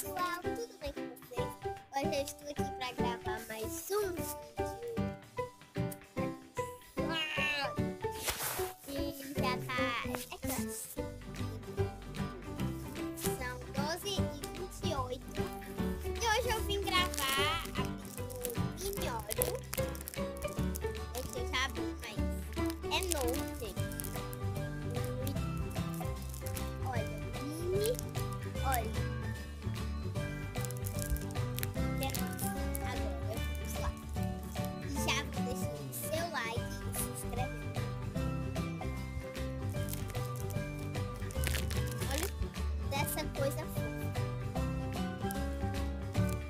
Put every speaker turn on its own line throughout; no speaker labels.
pessoal, tudo bem com vocês? Hoje eu estou aqui para gravar mais um vídeo. E já tá. São 12h28. E hoje eu vim gravar abrindo Minhório. Esse eu já abri, mas é novo, gente. Olha, mini. Olha. Essa coisa fofa.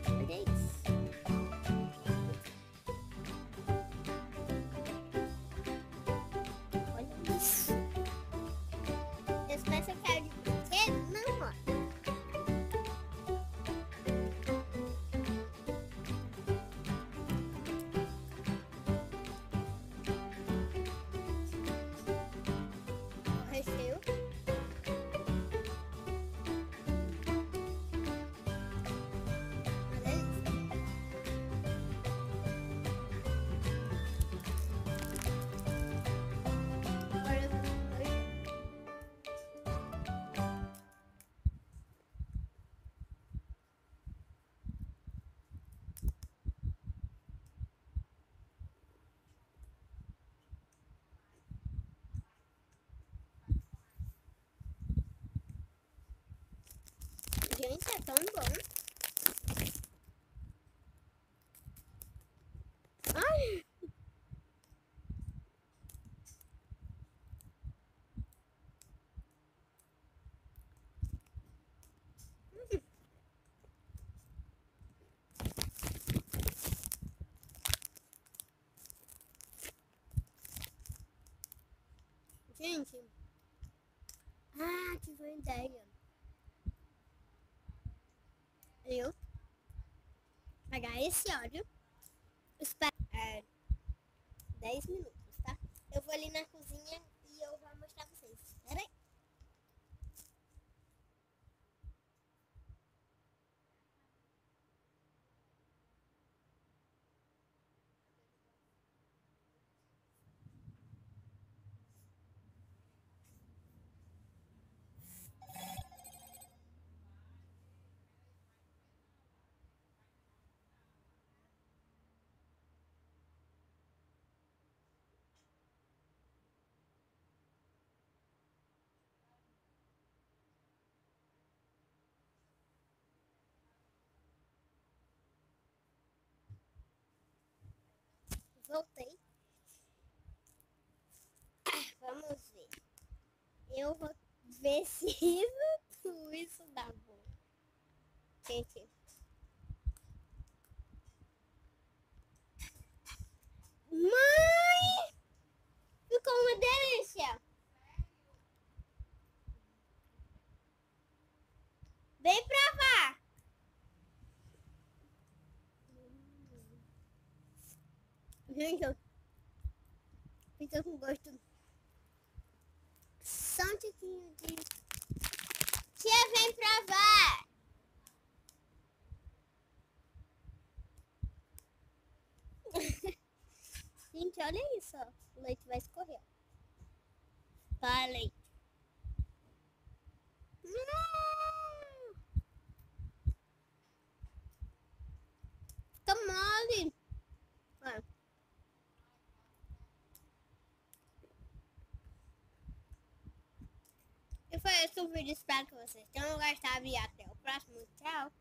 Olha isso. Olha isso. Vocês pensam que é de brinquedo? Não, ó. O recheio. Gente, é tão bom. Ai. Gente. Tive uma ideia. Eu pegar esse óleo, esperar 10 minutos, tá? Eu vou ali na cozinha e eu vou mostrar pra vocês. Espera aí. Voltei. Vamos ver. Eu vou ver se isso dá bom. Gente. Mãe! Ficou uma delícia. Vem provar. Gente, fica com gosto. Só um tiquinho de... Tia, vem provar! Gente, olha isso, ó. O leite vai escorrer. Tá, leite. Fica mole. Ó. E foi esse o vídeo. Espero que vocês tenham gostado e até o próximo. Tchau!